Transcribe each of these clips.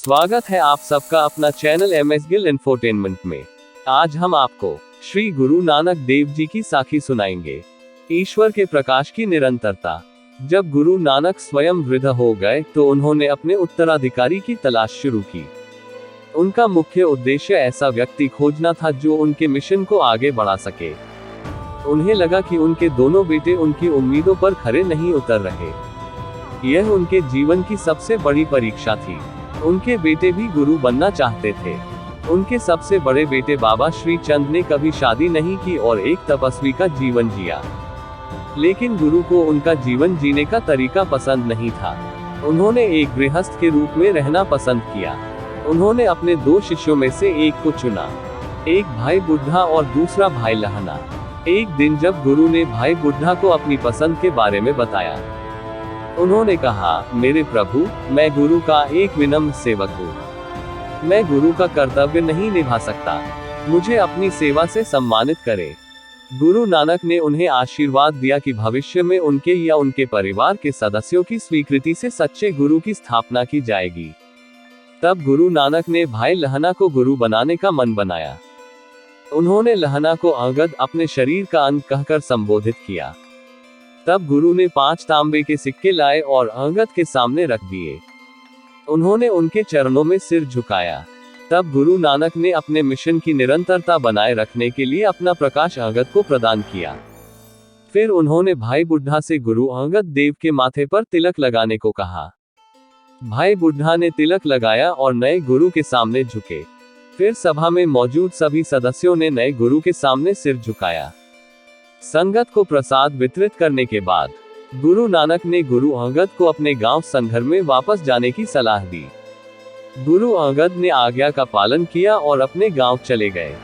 स्वागत है आप सबका अपना चैनल MS गिल इंफोटेनमेंट में। आज हम आपको श्री गुरु नानक देव जी की साखी सुनाएंगे। ईश्वर के प्रकाश की निरंतरता। जब गुरु नानक स्वयं वृद्ध हो गए तो उन्होंने अपने उत्तराधिकारी की तलाश शुरू की। उनका मुख्य उद्देश्य ऐसा व्यक्ति खोजना था जो उनके मिशन को आगे बढ़ा सके। उन्हें लगा कि उनके दोनों बेटे उनकी उम्मीदों पर खरे नहीं उतर रहे। यह उनके जीवन की सबसे बड़ी परीक्षा थी। उनके बेटे भी गुरु बनना चाहते थे। उनके सबसे बड़े बेटे बाबा श्री चंद ने कभी शादी नहीं की और एक तपस्वी का जीवन जिया। लेकिन गुरु को उनका जीवन जीने का तरीका पसंद नहीं था। उन्होंने एक गृहस्थ के रूप में रहना पसंद किया। उन्होंने अपने दो शिष्यों में से एक को चुना, एक भाई बुढ़ा और दूसरा भाई लहना। एक दिन जब गुरु ने भाई बुढ़ा को अपनी पसंद के बारे में बताया, उन्होंने कहा, मेरे प्रभु, मैं गुरु का एक विनम्र सेवक हूँ। मैं गुरु का कर्तव्य नहीं निभा सकता। मुझे अपनी सेवा से सम्मानित करें। गुरु नानक ने उन्हें आशीर्वाद दिया कि भविष्य में उनके या उनके परिवार के सदस्यों की स्वीकृति से सच्चे गुरु की स्थापना की जाएगी। तब गुरु नानक ने भाई लहना को गुरु बनाने का मन बनाया। उन्होंने लहना को अंगद, अपने शरीर का अंग कहकर संबोधित किया। तब गुरु ने 5 तांबे के सिक्के लाए और अंगद के सामने रख दिए। उन्होंने उनके चरणों में सिर झुकाया। तब गुरु नानक ने अपने मिशन की निरंतरता बनाए रखने के लिए अपना प्रकाश अंगद को प्रदान किया। फिर उन्होंने भाई बुढ़ा से गुरु अंगद देव के माथे पर तिलक लगाने को कहा। भाई बुढ़ा ने तिलक लगाया और नए गुरु के सामने झुके। फिर सभा में मौजूद सभी सदस्यों ने नए गुरु के सामने सिर झुकाया। संगत को प्रसाद वितरित करने के बाद गुरु नानक ने गुरु अंगद को अपने गांव संघर में वापस जाने की सलाह दी। गुरु अंगद ने आज्ञा का पालन किया और अपने गांव चले गए।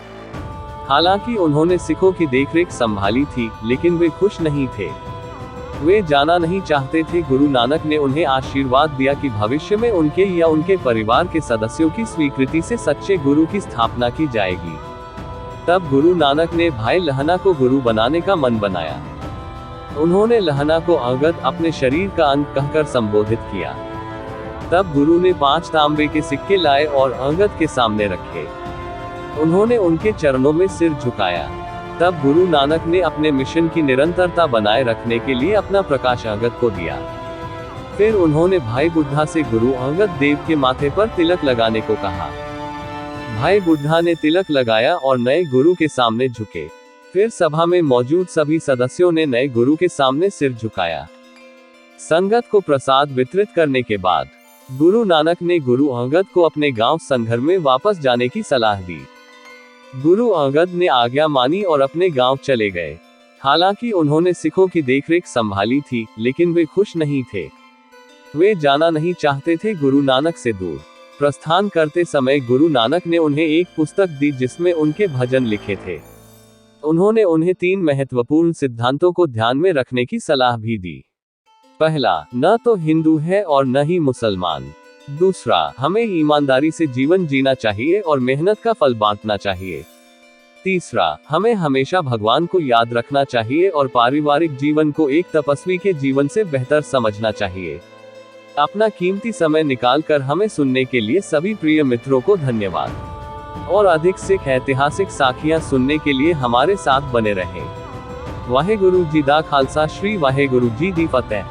हालांकि उन्होंने सिखों की देखरेख संभाली थी, लेकिन वे खुश नहीं थे। वे जाना नहीं चाहते थे। गुरु नानक ने उन्हें आशीर्वाद दिया कि भविष्य में उनके या उनके परिवार के सदस्यों की स्वीकृति से सच्चे गुरु की स्थापना की जाएगी। तब गुरु नानक ने भाई लहना को गुरु बनाने का मन बनाया। उन्होंने लहना को अंगद, अपने शरीर का अंग कहकर संबोधित किया। तब गुरु ने 5 तांबे के सिक्के लाए और अंगद के सामने रखे। उन्होंने उनके चरणों में सिर झुकाया। तब गुरु नानक ने अपने मिशन की निरंतरता बनाए रखने के लिए अपना प्रकाश अंगद को दिया। फिर उन्होंने भाई बुढ़ा से गुरु अंगद देव के माथे पर तिलक लगाने को कहा। भाई बुढ़ा ने तिलक लगाया और नए गुरु के सामने झुके। फिर सभा में मौजूद सभी सदस्यों ने नए गुरु के सामने सिर झुकाया। संगत को प्रसाद वितरित करने के बाद गुरु नानक ने गुरु अंगद को अपने गांव संघर में वापस जाने की सलाह दी। गुरु अंगद ने आज्ञा मानी और अपने गांव चले गए। हालांकि उन्होंने सिखों की देखरेख संभाली थी, लेकिन वे खुश नहीं थे। वे जाना नहीं चाहते थे गुरु नानक से दूर। प्रस्थान करते समय गुरु नानक ने उन्हें एक पुस्तक दी जिसमें उनके भजन लिखे थे। उन्होंने उन्हें 3 महत्वपूर्ण सिद्धांतों को ध्यान में रखने की सलाह भी दी। पहला, न तो हिंदू है और न ही मुसलमान। दूसरा, हमें ईमानदारी से जीवन जीना चाहिए और मेहनत का फल बांटना चाहिए। तीसरा, हमें हमेशा भगवान को याद रखना चाहिए और पारिवारिक जीवन को एक तपस्वी के जीवन से बेहतर समझना चाहिए। अपना कीमती समय निकालकर हमें सुनने के लिए सभी प्रिय मित्रों को धन्यवाद। और अधिक सिख ऐतिहासिक साखियां सुनने के लिए हमारे साथ बने रहें। वाहेगुरु जी दा खालसा, श्री वाहेगुरु जी दी फतेह।